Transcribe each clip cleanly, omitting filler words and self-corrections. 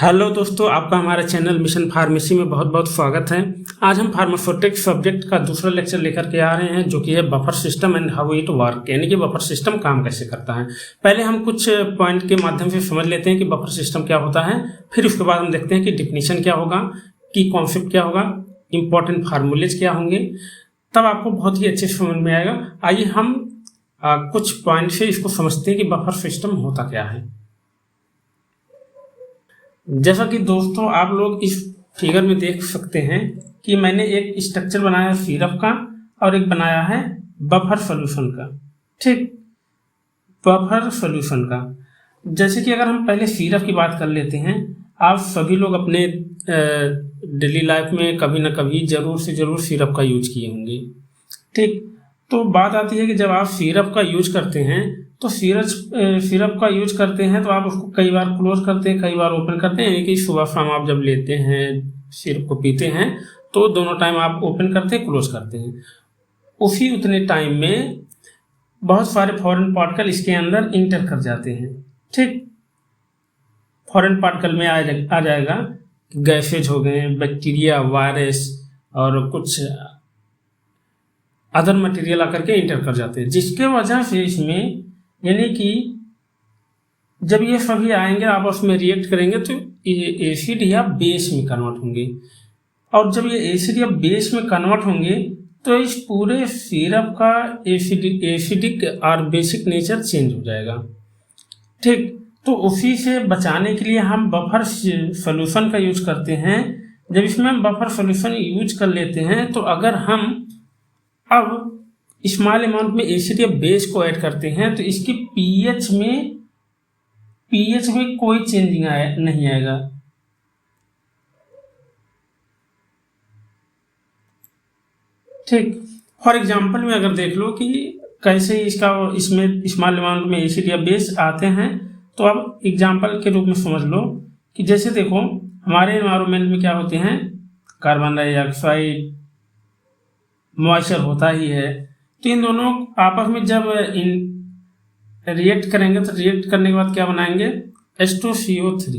Hello दोस्तों, आपका हमारे चैनल मिशन फार्मेसी में बहुत बहुत स्वागत है। आज हम फार्मास्यूटिक्स सब्जेक्ट का दूसरा लेक्चर लेकर के आ रहे हैं, जो कि है buffer system and how it work, यानी कि बफर सिस्टम काम कैसे करता है। पहले हम कुछ पॉइंट के माध्यम से समझ लेते हैं कि बफर सिस्टम क्या होता है, फिर उसके बाद हम देखते हैं कि डिफिनीशन क्या होगा, की कॉन्सेप्ट क्या होगा, इंपॉर्टेंट फार्मूलेज क्या होंगे, तब आपको बहुत ही अच्छे से समझ में आएगा। आइए हम कुछ पॉइंट से इसको समझते हैं कि बफर सिस्टम होता क्या है। जैसा कि दोस्तों आप लोग इस फिगर में देख सकते हैं कि मैंने एक स्ट्रक्चर बनाया है सिरप का और एक बनाया है बफर सॉल्यूशन का। ठीक, बफर सॉल्यूशन का जैसे कि अगर हम पहले सिरप की बात कर लेते हैं, आप सभी लोग अपने डेली लाइफ में कभी ना कभी जरूर से जरूर सिरप का यूज किए होंगे। ठीक, तो बात आती है कि जब आप सिरप का यूज करते हैं तो सिरप का यूज करते हैं तो आप उसको कई बार क्लोज करते हैं, कई बार ओपन करते हैं। यानी कि सुबह शाम आप जब लेते हैं सिरप को पीते हैं तो दोनों टाइम आप ओपन करते हैं, क्लोज करते हैं। उसी उतने टाइम में बहुत सारे फॉरेन पार्टिकल इसके अंदर इंटर कर जाते हैं। ठीक, फॉरेन पार्टिकल में आ जाएगा गैसेज हो गए, बैक्टीरिया, वायरस और कुछ अदर मटेरियल आकर के इंटर कर जाते हैं, जिसके वजह से इसमें यानी कि जब ये सभी आएंगे आपस में रिएक्ट करेंगे तो ये एसिड या बेस में कन्वर्ट होंगे। और जब ये एसिड या बेस में कन्वर्ट होंगे तो इस पूरे सिरप का एसिडिक और बेसिक नेचर चेंज हो जाएगा। ठीक, तो उसी से बचाने के लिए हम बफर सॉल्यूशन का यूज करते हैं। जब इसमें हम बफर सॉल्यूशन यूज कर लेते हैं तो अगर हम अब स्मॉल अमाउंट में एसिड या बेस को ऐड करते हैं तो इसकी पीएच में कोई चेंजिंग नहीं आएगा। ठीक, फॉर एग्जांपल में अगर देख लो कि कैसे इसमें स्मॉल अमाउंट में एसिड या बेस आते हैं, तो अब एग्जांपल के रूप में समझ लो कि जैसे देखो हमारे एनवायरनमेंट में क्या होते हैं, कार्बन डाइऑक्साइड, मॉइस्चर होता ही है। तो इन दोनों आपस में जब रिएक्ट करेंगे तो रिएक्ट करने के बाद क्या बनाएंगे, H2CO3,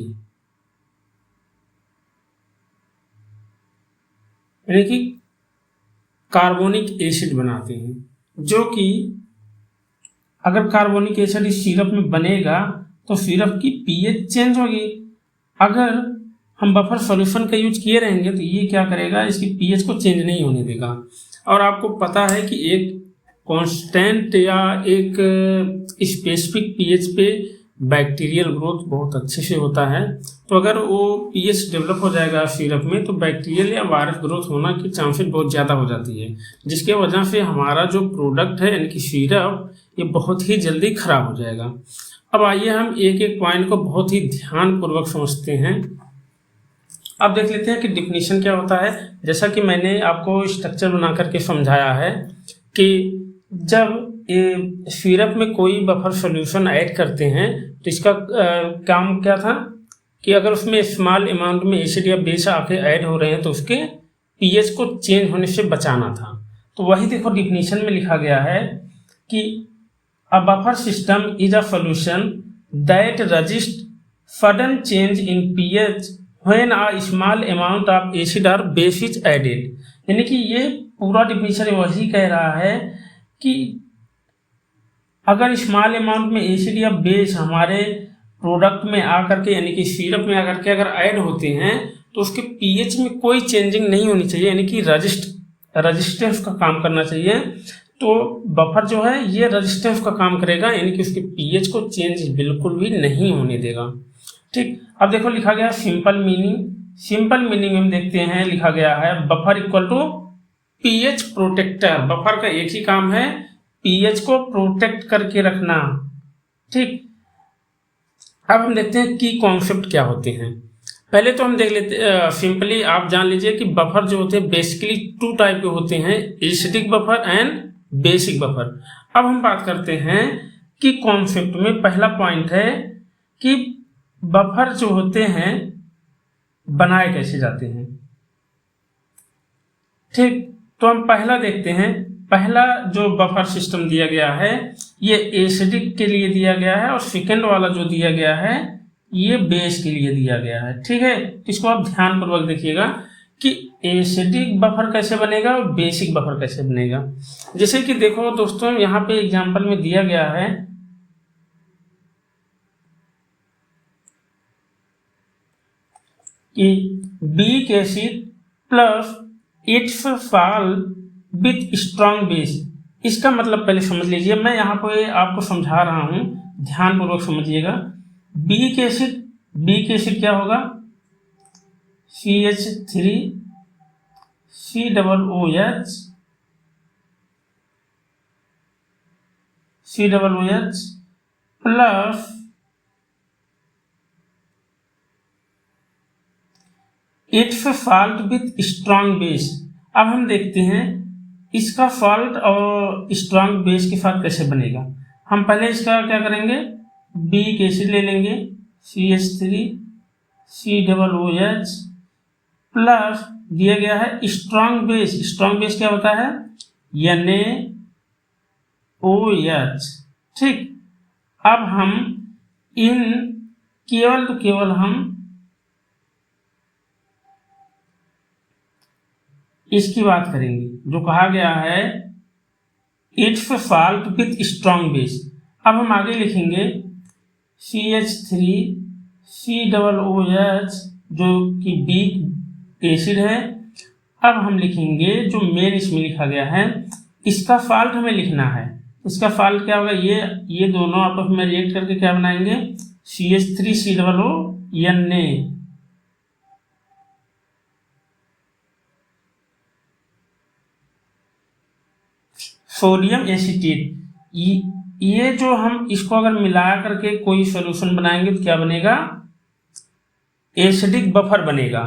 यानी कि कार्बोनिक एसिड बनाते हैं। जो कि अगर कार्बोनिक एसिड इस सिरप में बनेगा तो सिरप की पीएच चेंज होगी। अगर हम बफर सॉल्यूशन का यूज किए रहेंगे तो ये क्या करेगा, इसकी पीएच को चेंज नहीं होने देगा। और आपको पता है कि एक कांस्टेंट या एक स्पेसिफिक पीएच पे बैक्टीरियल ग्रोथ बहुत अच्छे से होता है। तो अगर वो पीएच डेवलप हो जाएगा सिरप में तो बैक्टीरियल या वायरस ग्रोथ होना की चांसेस बहुत ज़्यादा हो जाती है, जिसके वजह से हमारा जो प्रोडक्ट है यानी कि सिरप ये बहुत ही जल्दी खराब हो जाएगा। अब आइए हम एक एक पॉइंट को बहुत ही ध्यानपूर्वक समझते हैं। अब देख लेते हैं कि डिफिनीशन क्या होता है। जैसा कि मैंने आपको स्ट्रक्चर बना करके समझाया है कि जब सिरप में कोई बफर सॉल्यूशन ऐड करते हैं तो इसका काम क्या था कि अगर उसमें स्मॉल अमाउंट में एसिड या बेस आके ऐड हो रहे हैं तो उसके पीएच को चेंज होने से बचाना था। तो वही देखो डिफिनीशन में लिखा गया है कि a buffer system is a solution that resist sudden change in pH when a small amount of acid और बेस इज एडेड। यानी कि ये पूरा डिफिनीशन वही कह रहा है कि अगर स्मॉल अमाउंट में एसिड या बेस हमारे प्रोडक्ट में आकर के यानी कि सिरप में आकर के अगर ऐड होते हैं तो उसके पीएच में कोई चेंजिंग नहीं होनी चाहिए, यानी कि रजिस्टेंस का काम करना चाहिए। तो बफर जो है ये रजिस्टेंस का काम करेगा, यानी कि उसके पीएच को चेंज बिल्कुल भी नहीं होने देगा। ठीक, अब देखो लिखा गया सिंपल मीनिंग हम देखते हैं, लिखा गया है buffer equal to pH protector. Buffer का एक ही काम है पीएच को प्रोटेक्ट करके रखना। ठीक, अब हम देखते हैं कि कॉन्सेप्ट क्या होते हैं। पहले तो हम देख लेते सिंपली आप जान लीजिए कि बफर जो होते हैं बेसिकली टू टाइप के होते हैं, acidic buffer and basic buffer. अब हम बात करते हैं कि कॉन्सेप्ट में पहला पॉइंट है कि बफर जो होते हैं बनाए कैसे जाते हैं। ठीक, तो हम पहला देखते हैं। पहला जो बफर सिस्टम दिया गया है ये एसिडिक के लिए दिया गया है और सेकेंड वाला जो दिया गया है ये बेस के लिए दिया गया है। ठीक है, इसको आप ध्यानपूर्वक देखिएगा कि एसिडिक बफर कैसे बनेगा और बेसिक बफर कैसे बनेगा। जैसे कि देखो दोस्तों, यहाँ पे एग्जाम्पल में दिया गया है कि weak acid plus it's salt with strong base. इसका मतलब पहले समझ लीजिए, मैं यहाँ पे आपको समझा रहा हूँ, ध्यानपूर्वक समझिएगा। वीक एसिड क्या होगा, CH3 COOH plus it's salt with strong base. अब हम देखते हैं इसका सॉल्ट और स्ट्रॉन्ग बेस के साथ कैसे बनेगा। हम पहले इसका क्या करेंगे, वीक एसिड ले लेंगे, CH3 COOH प्लस दिया गया है स्ट्रॉन्ग बेस। स्ट्रॉन्ग बेस क्या होता है, NaOH। ठीक, अब हम इन केवल हम इसकी बात करेंगे, जो कहा गया है it's salt with strong base. अब हम आगे लिखेंगे CH3 COOH जो कि वीक एसिड है। अब हम लिखेंगे जो मेन इसमें लिखा गया है, इसका सॉल्ट हमें लिखना है। इसका सॉल्ट क्या होगा, ये दोनों आपस में रिएक्ट करके क्या बनाएंगे, CH3 COONA। Sodium acetate. ये जो हम इसको अगर मिला करके कोई सोल्यूशन बनाएंगे तो क्या बनेगा, एसिडिक बफर बनेगा।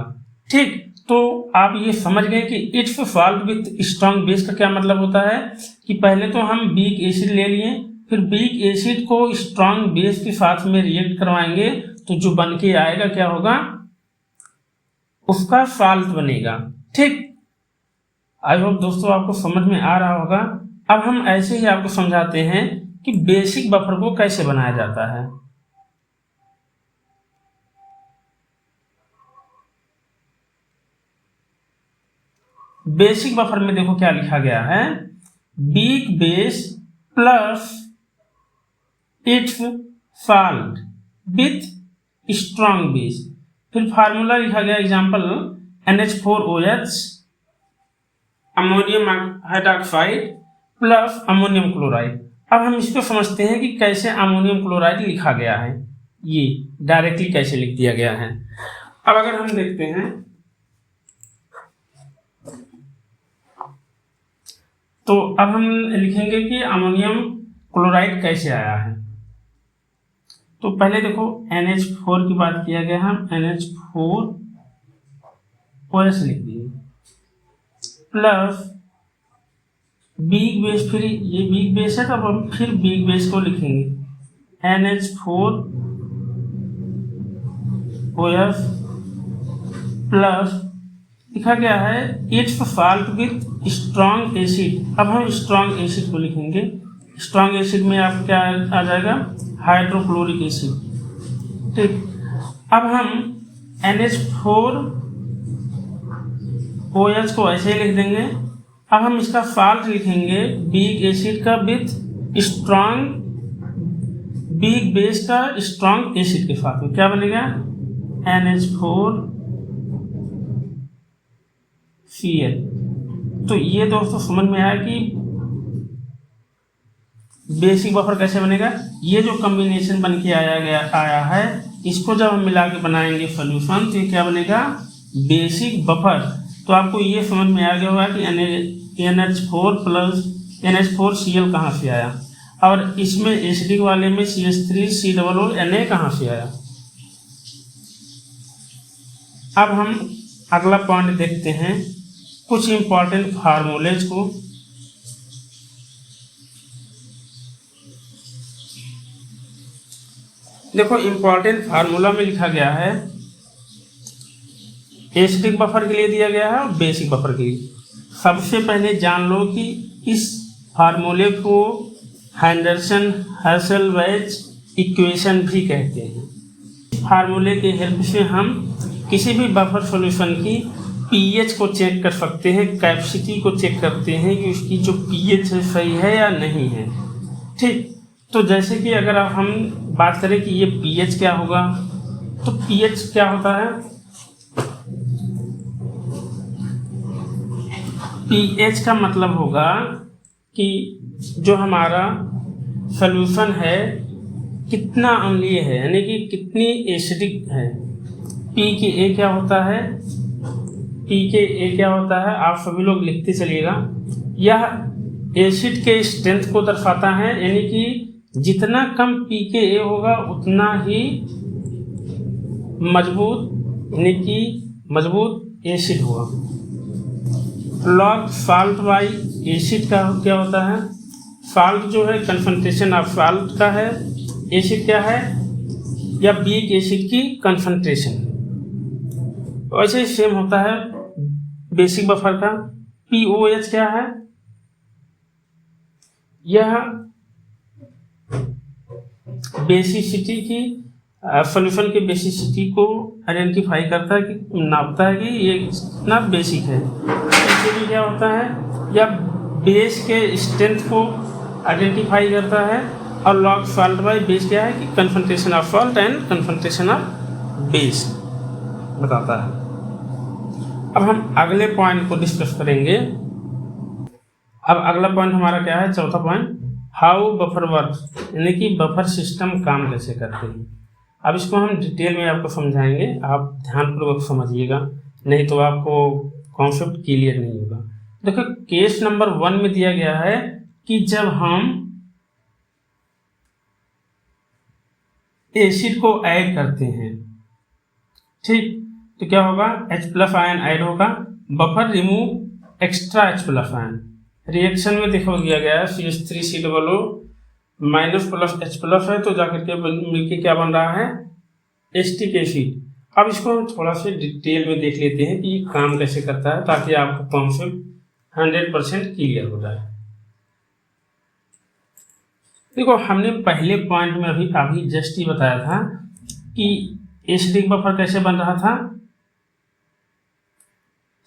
ठीक, तो आप ये समझ गए कि it's salt with strong base का क्या मतलब होता है कि पहले तो हम वीक एसिड ले लिए, फिर वीक एसिड को स्ट्रॉन्ग बेस के साथ में रिएक्ट करवाएंगे तो जो बन के आएगा क्या होगा, उसका सॉल्ट बनेगा। ठीक, आई होप दोस्तों आपको समझ में आ रहा होगा। अब हम ऐसे ही आपको समझाते हैं कि बेसिक बफर को कैसे बनाया जाता है। बेसिक बफर में देखो क्या लिखा गया है, weak base plus it's salt with strong base. फिर फार्मूला लिखा गया example NH4OH ammonium hydroxide plus ammonium chloride. अब हम इसको समझते हैं कि कैसे अमोनियम क्लोराइड लिखा गया है, ये डायरेक्टली कैसे लिख दिया गया है। अब अगर हम देखते हैं तो अब हम लिखेंगे कि अमोनियम क्लोराइड कैसे आया है। तो पहले देखो NH4 की बात किया गया, हम NH4OH लिख दिए प्लस वीक बेस, फिर ये वीक बेस है, तब हम फिर वीक बेस को लिखेंगे NH4OH प्लस लिखा गया है it's salt with strong acid. अब हम स्ट्रॉन्ग एसिड को लिखेंगे, स्ट्रॉन्ग एसिड में आप क्या आ जाएगा, हाइड्रोक्लोरिक एसिड। ठीक, अब हम NH4OH को ऐसे ही लिख देंगे। अब हम इसका सॉल्ट लिखेंगे वीक एसिड का विथ स्ट्रॉन्ग, वीक बेस का स्ट्रॉन्ग एसिड के साथ में क्या बनेगा, NH4Cl। तो ये दोस्तों समझ में आया कि बेसिक बफर कैसे बनेगा। ये जो कॉम्बिनेशन बन के आया है, इसको जब हम मिला के बनाएंगे सोल्यूशन तो ये क्या बनेगा, बेसिक बफर। तो आपको ये समझ में आ गया होगा कि NH4 प्लस NH4Cl कहाँ से आया, और इसमें एसिडिक वाले में CH3 COONA कहाँ से आया। अब हम अगला पॉइंट देखते हैं, कुछ इंपॉर्टेंट फार्मूलेज को। देखो इंपॉर्टेंट फार्मूला में लिखा गया है, एसिडिक बफर के लिए दिया गया है और बेसिक बफर के लिए। सबसे पहले जान लो कि इस फार्मूले को हेंडरसन हर्शेलवेज इक्वेशन भी कहते हैं। इस फार्मूले के हेल्प से हम किसी भी बफर सॉल्यूशन की पीएच को चेक कर सकते हैं, कैपेसिटी को चेक करते हैं कि उसकी जो पीएच है सही है या नहीं है। ठीक, तो जैसे कि अगर अब हम बात करें कि ये पीएच क्या होगा, तो पीएच क्या होता है, पीएच का मतलब होगा कि जो हमारा सॉल्यूशन है कितना अम्लीय है, यानी कि कितनी एसिडिक है। पी के ए क्या होता है, पी के ए क्या होता है, आप सभी लोग लिखते चलिएगा। यह एसिड के स्ट्रेंथ को दर्शाता है, यानी कि जितना कम पी के ए होगा उतना ही मजबूत, यानी कि मजबूत एसिड होगा। लॉग साल्ट बाई एसिड का क्या होता है, साल्ट जो है कंसंट्रेशन ऑफ साल्ट का है, एसिड क्या है, या वीक एसिड की कंसंट्रेशन। वैसे ही सेम होता है बेसिक बफर का। पीओएच क्या है, यह बेसिसिटी की सॉल्यूशन की बेसिसिटी को आइडेंटिफाई करता है, कि नापता है कि ये कितना बेसिक है। इसलिए क्या होता है, या बेस के स्ट्रेंथ को आइडेंटिफाई करता है। और लॉग सॉल्ट बाय बेस क्या है कि concentration of salt and concentration of base बताता है। अब हम अगले पॉइंट को डिस्कस करेंगे। अब अगला पॉइंट हमारा क्या है, चौथा पॉइंट, हाउ बफर वर्क, यानी कि बफर सिस्टम काम कैसे करते हैं। अब इसको हम डिटेल में आपको समझाएंगे, आप ध्यानपूर्वक समझिएगा, नहीं तो आपको कॉन्सेप्ट क्लियर नहीं होगा। देखो केस नंबर 1 में दिया गया है कि जब हम एसिड को ऐड करते हैं, ठीक, तो क्या होगा, H+ आयन ऐड होगा, buffer remove extra H+ ion. Reaction में देखो दिया गया है CH3COO -+H+ है, तो जाकर के मिलके क्या बन रहा है, एसिटिक एसिड। अब इसको हम थोड़ा सा डिटेल में देख लेते हैं कि ये काम कैसे करता है, ताकि आपको कॉन्सेप्ट 100% क्लियर हो जाए। देखो हमने पहले पॉइंट में अभी जस्ट ही बताया था कि एसिडिक बफर कैसे बन रहा था,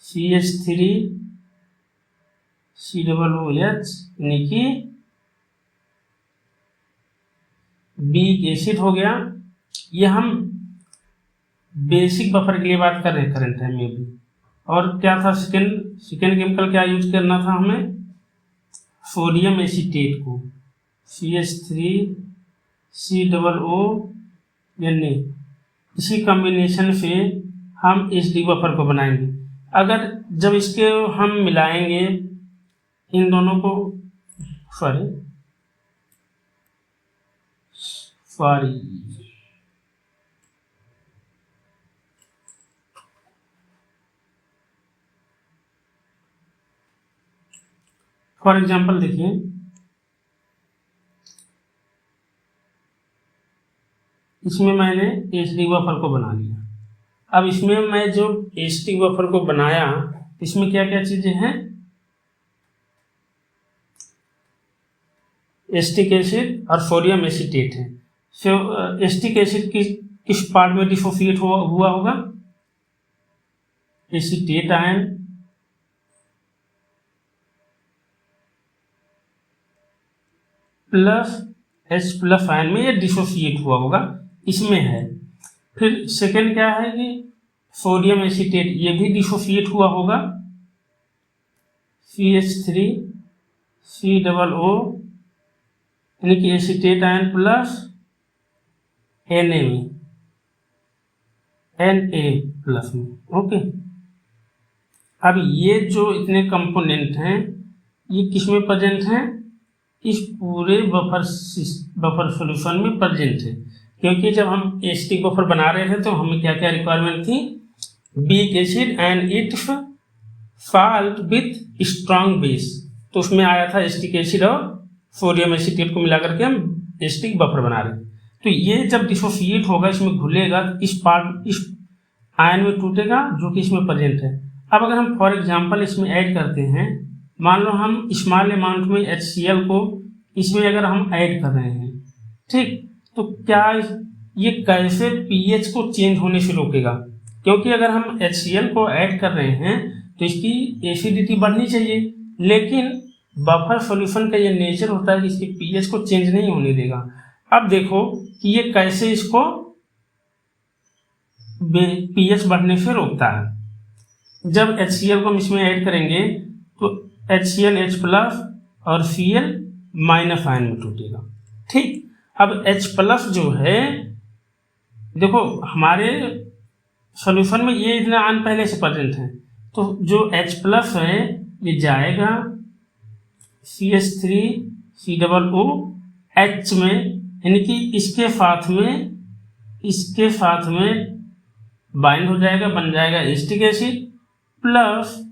CH3COOH, यानी कि वीक एसिड हो गया। ये हम बेसिक बफर के लिए बात कर रहे हैं करंट टाइम में भी। और क्या था, सेकेंड केमिकल क्या यूज करना था हमें, सोडियम एसीटेट को, CH3COO, यानी इसी कॉम्बिनेशन से हम एसिडिक बफर को बनाएंगे। अगर जब इसके हम मिलाएंगे इन दोनों को, सॉरी फॉर एग्जाम्पल देखिए, इसमें मैंने एसिडिक बफर को बना लिया। अब इसमें मैं जो एसिडिक बफर को बनाया, इसमें क्या क्या चीजें हैं, एसिटिक एसिड और सोडियम एसीटेट है। एसिटिक एसिड किस पार्ट में डिसोसिएट हुआ होगा, acetate ion plus H+ ion में ये डिसोसिएट हुआ होगा, इसमें है। फिर सेकेंड क्या है कि सोडियम एसीटेट, ये भी डिसोसिएट हुआ होगा, CH3COO, यानी कि एसीटेट आयन प्लस Na+ में, ओके। अब ये जो इतने कंपोनेंट हैं, ये किस में प्रेजेंट हैं, इस पूरे बफर सॉल्यूशन में प्रेजेंट है। क्योंकि जब हम एसिडिक बफर बना रहे थे तो हमें क्या क्या रिक्वायरमेंट थी, weak acid and it's salt with strong base, तो उसमें आया था एसिटिक एसिड और सोडियम एसीटेट को मिला करके हम एसिडिक बफर बना रहे हैं। तो ये जब डिसोसिएट होगा, इसमें घुलेगा, इस आयन में टूटेगा जो कि इसमें प्रेजेंट है। अब अगर हम फॉर एग्जांपल इसमें ऐड करते हैं, मान लो हम स्मॉल अमाउंट में HCl को इसमें अगर हम ऐड कर रहे हैं, ठीक, तो क्या ये कैसे पीएच को चेंज होने से रोकेगा, क्योंकि अगर हम HCl को ऐड कर रहे हैं तो इसकी एसिडिटी बढ़नी चाहिए, लेकिन बफर सॉल्यूशन का ये नेचर होता है कि इसके पीएच को चेंज नहीं होने देगा। अब देखो कि ये कैसे इसको पीएच बढ़ने से रोकता है। जब HCl को हम इसमें ऐड करेंगे तो HCl H प्लस और Cl माइनस आयन में टूटेगा। ठीक, अब H प्लस जो है, देखो हमारे सॉल्यूशन में ये इतना आयन पहले से प्रेजेंट है, तो जो H प्लस है ये जाएगा CH3COOH में, यानी कि इसके साथ में बाइंड हो जाएगा, बन जाएगा एसिटिक एसिड, प्लस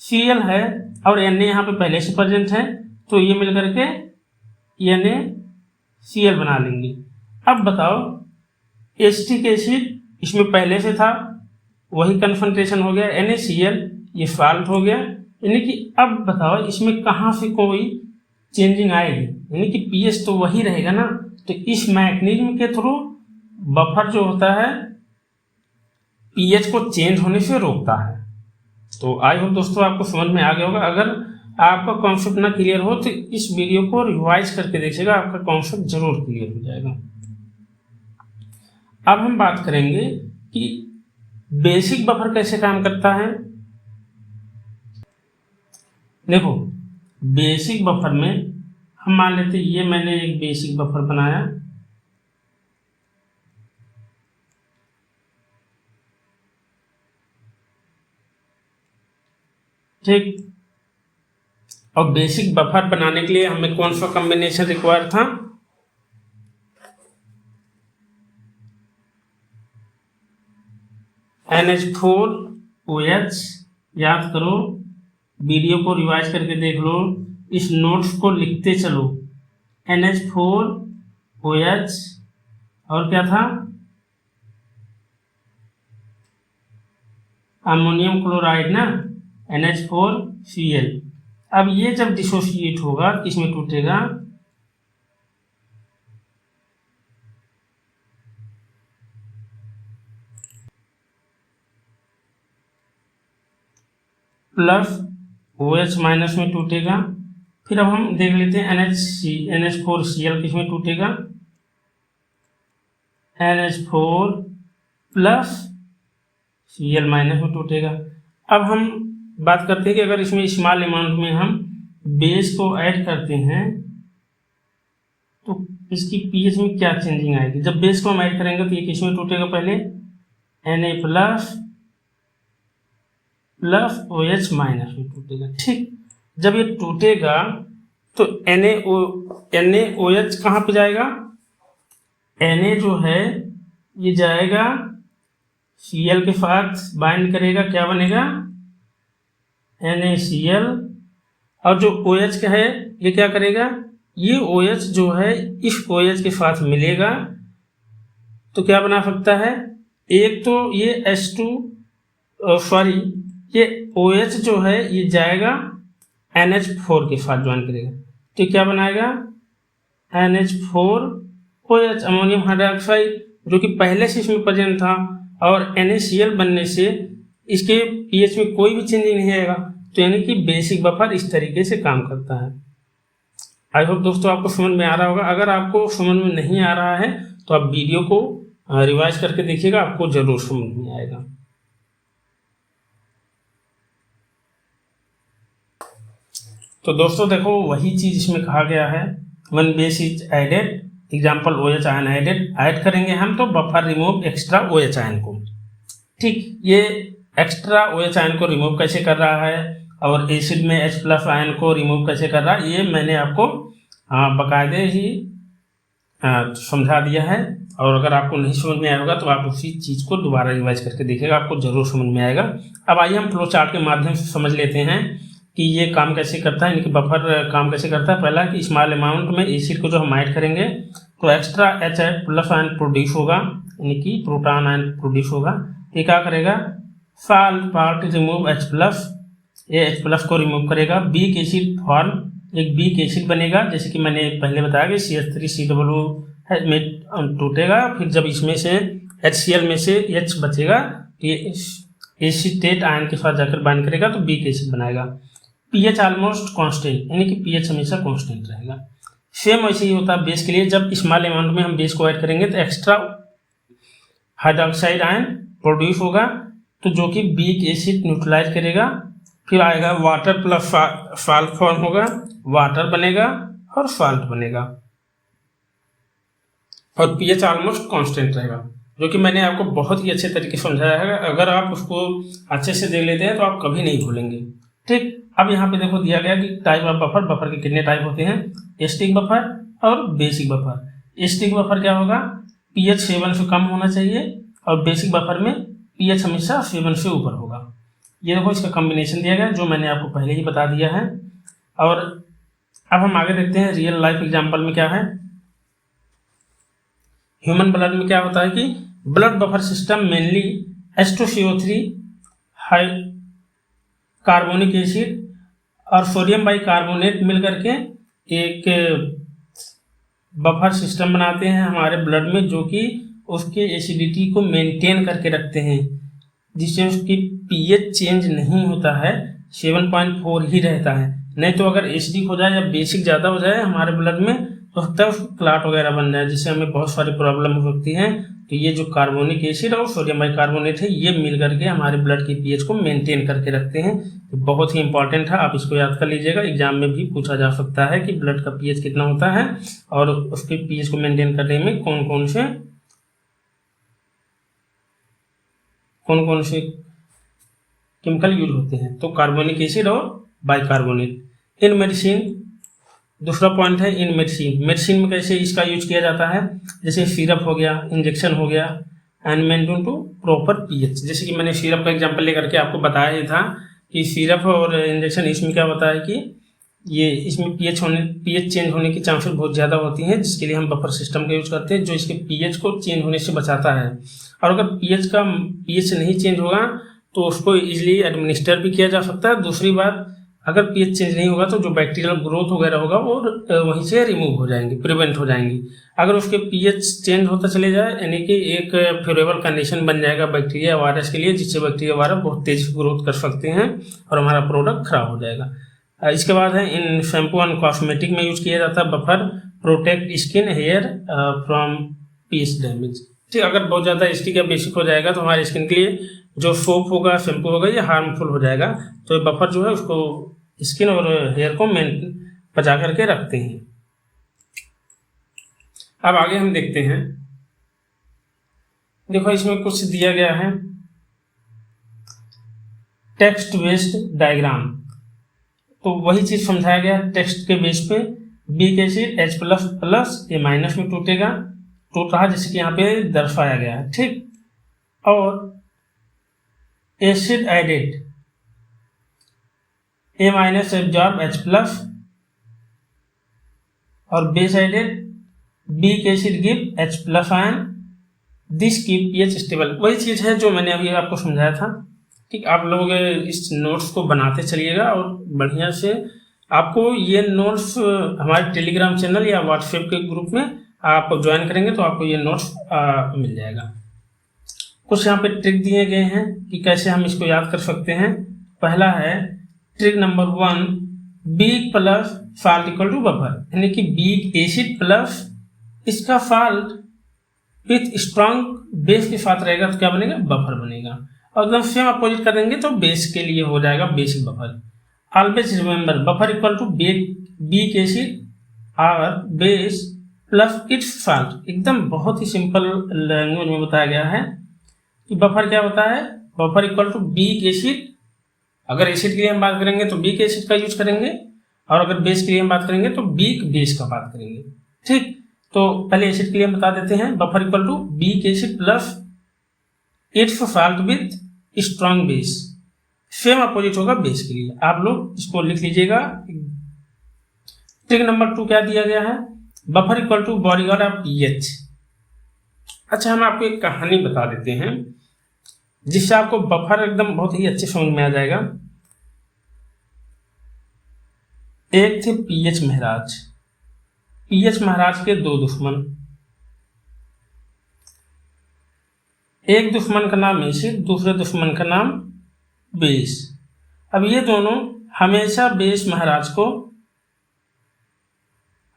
Cl है और Na यहाँ पे पहले से प्रेजेंट है, तो ये मिल करके NaCl बना लेंगे। अब बताओ, एसिटिक एसिड इसमें पहले से था, वही कन्संट्रेशन हो गया, NaCl ये साल्ट हो गया, यानी कि अब बताओ इसमें कहाँ से कोई चेंजिंग आएगी, यानी कि पीएच तो वही रहेगा ना। तो इस मैकेनिज्म के थ्रू बफर जो होता है पीएच को चेंज होने से रोकता है। तो आई होप दोस्तों आपको समझ में आ गया होगा। अगर आपका कॉन्सेप्ट ना क्लियर हो तो इस वीडियो को रिवाइज करके देखिएगा, आपका कॉन्सेप्ट जरूर क्लियर हो जाएगा। अब हम बात करेंगे कि बेसिक बफर कैसे काम करता है। देखो, बेसिक बफर में हम मान लेते ये मैंने एक बेसिक बफर बनाया, ठीक, और बेसिक बफर बनाने के लिए हमें कौन सा कॉम्बिनेशन रिक्वायर था, NH4OH। याद करो, वीडियो को रिवाइज करके देख लो, इस नोट्स को लिखते चलो। NH4OH और क्या था, अमोनियम क्लोराइड ना, NH4Cl। अब ये जब डिसोसिएट होगा इसमें टूटेगा प्लस OH माइनस में टूटेगा। फिर अब हम देख लेते हैं NH4Cl किस में टूटेगा, NH4 प्लस Cl माइनस में टूटेगा। अब हम बात करते हैं कि अगर इसमें स्मॉल अमाउंट में हम बेस को ऐड करते हैं तो इसकी पीएच में क्या चेंजिंग आएगी। जब बेस को हम ऐड करेंगे तो ये किस में टूटेगा, पहले Na प्लस OH माइनस में टूटेगा। ठीक, जब ये टूटेगा तो NaOH कहाँ पे जाएगा, Na जो है ये जाएगा Cl के साथ बाइंड करेगा, क्या बनेगा, NaCl। और जो OH का है ये क्या करेगा, ये OH जो है इस OH के साथ मिलेगा तो क्या बना सकता है, एक तो ये ये OH जो है ये जाएगा NH4 के साथ ज्वाइन करेगा, तो क्या बनाएगा, NH4OH अमोनियम हाइड्रोक्साइड, जो कि पहले से इसमें प्रेजेंट था, और NaCl बनने से इसके पीएच में कोई भी चेंजिंग नहीं आएगा। तो यानी कि बेसिक बफर इस तरीके से काम करता है। आई होप दोस्तों आपको समझ में आ रहा होगा। अगर आपको समझ में नहीं आ रहा है तो आप वीडियो को रिवाइज करके देखिएगा, आपको जरूर समझ में आएगा। तो दोस्तों देखो, वही चीज इसमें कहा गया है, one base is added, example OH ion add करेंगे हम तो buffer remove extra OH ion को। ठीक, ये एक्स्ट्रा OH आयन को रिमूव कैसे कर रहा है और एसिड में H प्लस आयन को रिमूव कैसे कर रहा है, ये मैंने आपको बाकायदे ही समझा दिया है। और अगर आपको नहीं समझ में आएगा तो आप उसी चीज़ को दोबारा रिवाइज करके देखिएगा, आपको जरूर समझ में आएगा। अब आइए हम फ्लो चार्ट के माध्यम से समझ लेते हैं कि ये काम कैसे करता है, इनकी बफर काम कैसे करता है। पहला कि स्मॉल अमाउंट में एसिड को जो हम ऐड करेंगे तो extra H plus ion produce होगा, यानी कि प्रोटॉन आयन प्रोड्यूस होगा। ये क्या करेगा, salt part remove H plus, ये H प्लस को रिमूव करेगा। वीक एसिड फॉर्म, एक वीक एसिड बनेगा, जैसे कि मैंने पहले बताया कि CH3COO में टूटेगा, फिर जब इसमें से HCl में से H बचेगा तो ये एसीटेट आयन के साथ जाकर बाइंड करेगा तो वीक एसिड बनाएगा। pH ऑलमोस्ट कांस्टेंट, यानी कि pH हमेशा कांस्टेंट रहेगा। सेम वैसे ही होता है बेस के लिए, जब स्मॉल अमाउंट में हम बेस को ऐड करेंगे तो एक्स्ट्रा हाइड्रोक्साइड आयन प्रोड्यूस होगा, तो जो कि वीक एसिड न्यूट्रलाइज करेगा। फिर आएगा वाटर प्लस साल्ट फॉर्म होगा, वाटर बनेगा और साल्ट बनेगा, और pH ऑलमोस्ट कांस्टेंट रहेगा, जो कि मैंने आपको बहुत ही अच्छे तरीके से समझाया है। अगर आप उसको अच्छे से देख लेते हैं तो आप कभी नहीं भूलेंगे। ठीक, अब यहाँ पे देखो दिया गया कि टाइप ऑफ बफर, बफर के कितने टाइप होते हैं, स्टिक बफर और बेसिक बफर। स्टिक बफर क्या होगा, pH 7 से कम होना चाहिए, और बेसिक बफर में pH हमेशा 7 से ऊपर होगा। ये देखो इसका कॉम्बिनेशन दिया गया जो मैंने आपको पहले ही बता दिया है। और अब हम आगे देखते हैं रियल लाइफ एग्जाम्पल में क्या है। ह्यूमन ब्लड में क्या होता है कि blood buffer system mainly H2CO3 high carbonic acid और सोडियम बाइकार्बोनेट मिलकर के एक बफर सिस्टम बनाते हैं हमारे ब्लड में, जो कि उसके एसिडिटी को मेंटेन करके रखते हैं, जिससे उसकी pH चेंज नहीं होता है, 7.4 ही रहता है। नहीं तो अगर एसिडिक हो जाए या बेसिक ज़्यादा हो जाए हमारे ब्लड में तो होता है उसको क्लाट वगैरह बन जाए, जिससे हमें बहुत सारी प्रॉब्लम हो सकती हैं। तो ये जो कार्बोनिक एसिड और सोडियम बाइकार्बोनेट है ये मिल करके हमारे ब्लड की pH को मेंटेन करके रखते हैं। तो बहुत ही इंपॉर्टेंट है, आप इसको याद कर लीजिएगा, एग्जाम में भी पूछा जा सकता है कि ब्लड का pH कितना होता है और उसके pH को मेंटेन करने में कौन कौन से केमिकल यूज होते हैं। तो कार्बोनिक एसिड और बाइकार्बोनेट। इन मेडिसिन, दूसरा पॉइंट है इन मेडिसिन। मेडिसिन में कैसे इसका यूज किया जाता है, जैसे सिरप हो गया, इंजेक्शन हो गया, and maintain to proper pH। जैसे कि मैंने सिरप का एग्जांपल लेकर के आपको बताया ही था कि सिरप और इंजेक्शन, इसमें क्या होता है कि ये इसमें pH चेंज होने की चांसेस बहुत ज़्यादा होती हैं, जिसके लिए हम बफर सिस्टम का यूज करते हैं, जो इसके pH को चेंज होने से बचाता है। और अगर pH नहीं चेंज होगा तो उसको इजीली एडमिनिस्टर भी किया जा सकता है। दूसरी बात, अगर pH चेंज नहीं होगा तो जो बैक्टीरियल ग्रोथ वगैरह होगा वो वहीं से रिमूव हो जाएंगी, प्रिवेंट हो जाएंगी। अगर उसके pH चेंज होता चले जाए, यानी कि एक फेवरेबल कंडीशन बन जाएगा बैक्टीरिया वायरस के लिए, जिससे बैक्टीरिया वायरस बहुत तेज ग्रोथ कर सकते हैं और हमारा प्रोडक्ट खराब हो जाएगा। इसके बाद है इन शैम्पू एंड कॉस्मेटिक में यूज किया जाता है buffer, protect skin hair from pH damage. ठीक, अगर बहुत ज़्यादा स्टिक या बेसिक हो जाएगा तो हमारे स्किन के लिए जो सोप होगा, शैम्पू होगा, ये हार्मफुल हो जाएगा। तो बफर जो है उसको स्किन और हेयर को बचा करके रखते हैं। अब आगे हम देखते हैं, देखो इसमें कुछ दिया गया है टेक्स्ट बेस्ड डायग्राम। तो वही चीज समझाया गया टेक्स्ट के बेस पे। वीक एसिड H++ ये माइनस में टूट रहा, जैसे कि यहाँ पे दर्शाया गया है। ठीक, और acid added A- absorb H+, और base added weak acid give H+ ion, this keep pH stable. वही चीज है जो मैंने अभी आपको समझाया था। ठीक, आप लोग इस नोट्स को बनाते चलिएगा और बढ़िया से आपको ये नोट्स हमारे टेलीग्राम चैनल या व्हाट्सएप के ग्रुप में आप ज्वाइन करेंगे तो आपको ये नोट्स मिल जाएगा। कुछ यहाँ पे ट्रिक दिए गए हैं कि कैसे हम इसको याद कर सकते हैं। पहला है trick number 1, weak plus salt equal to buffer, यानी कि वीक एसिड प्लस इसका साल्ट विथ स्ट्रॉन्ग बेस के साथ रहेगा तो क्या बनेगा, बफर बनेगा। और एकदम सेम अपोजिट करेंगे तो बेस के लिए हो जाएगा basic buffer. Always remember buffer equal to weak acid और बेस प्लस इट्स साल्ट। एकदम बहुत ही सिंपल लैंग्वेज में बताया गया है कि बफर क्या होता है, buffer equal to weak acid. अगर एसिड के लिए हम बात करेंगे तो वीक एसिड का यूज करेंगे, और अगर बेस के लिए हम बात करेंगे तो वीक बेस का बात करेंगे। ठीक, तो पहले एसिड के लिए हम बता देते हैं, buffer equal to weak acid plus its salt with strong base. Same opposite होगा बेस के लिए, आप लोग इसको लिख लीजिएगा। ट्रिक नंबर 2 क्या दिया गया है, buffer equal to bodyguard of pH। अच्छा, हम आपको एक कहानी बता देते हैं जिससे आपको बफर एकदम बहुत ही अच्छे समझ में आ जाएगा। एक थे pH महाराज के 2 दुश्मन, एक दुश्मन का नाम एसिड, दूसरे दुश्मन का नाम बेस। अब ये दोनों हमेशा बेस महाराज को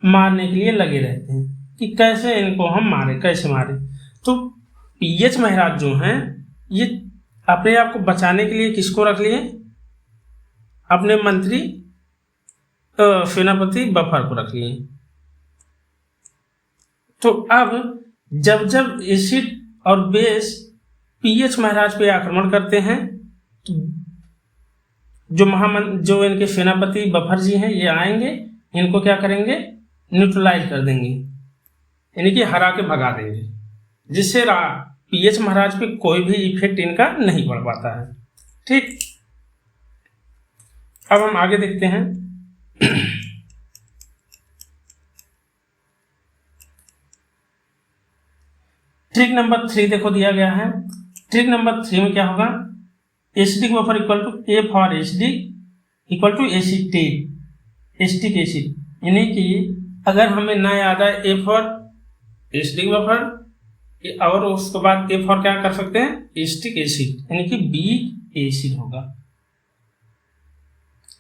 मारने के लिए लगे रहते हैं कि कैसे इनको हम मारे, कैसे मारे। तो पीएच महाराज जो हैं ये अपने आप को बचाने के लिए किसको रख लिए, अपने मंत्री सेनापति बफर को रख लिए। तो अब जब जब एसिड और बेस पीएच महाराज पे आक्रमण करते हैं तो जो इनके सेनापति बफर जी हैं ये आएंगे, इनको क्या करेंगे, न्यूट्रलाइज कर देंगे, यानी कि हरा के भगा देंगे, जिससे पीएच महाराज पे कोई भी इफेक्ट इनका नहीं पड़ पाता है। ठीक, अब हम आगे देखते हैं। ट्रिक नंबर 3 देखो दिया गया है। ट्रिक नंबर 3 में क्या होगा, acidic buffer equal to A for acidic equal to acetate acetic acid, यानी कि अगर हमें ना याद आए ए फॉर एसिडिक बफर और उसके बाद ए फॉर क्या कर सकते हैं, एसिटिक एसिड, यानी कि बी एसिड होगा।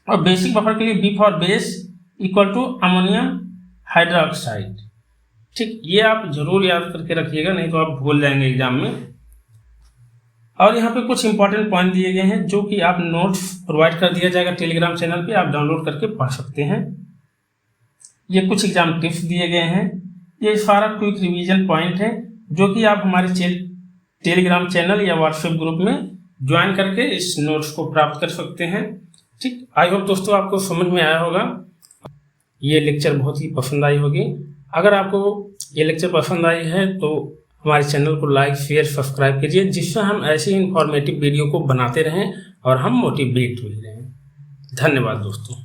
और बेसिक बफर के लिए B for base equal to ammonium hydroxide. ठीक, ये आप जरूर याद करके रखिएगा, नहीं तो आप भूल जाएंगे एग्जाम में। और यहाँ पे कुछ इंपॉर्टेंट पॉइंट दिए गए हैं जो कि आप नोट्स प्रोवाइड कर दिया जाएगा टेलीग्राम चैनल पे, आप डाउनलोड करके पढ़ सकते हैं। ये कुछ एग्जाम टिप्स दिए गए हैं, ये सारा क्विक रिवीजन पॉइंट है जो कि आप हमारे टेलीग्राम चैनल या व्हाट्सएप ग्रुप में ज्वाइन करके इस नोट्स को प्राप्त कर सकते हैं। ठीक, आई होप दोस्तों आपको समझ में आया होगा, ये लेक्चर बहुत ही पसंद आई होगी। अगर आपको ये लेक्चर पसंद आई है तो हमारे चैनल को लाइक शेयर सब्सक्राइब कीजिए, जिससे हम ऐसी इंफॉर्मेटिव वीडियो को बनाते रहें और हम मोटिवेट हुए रहें। धन्यवाद दोस्तों।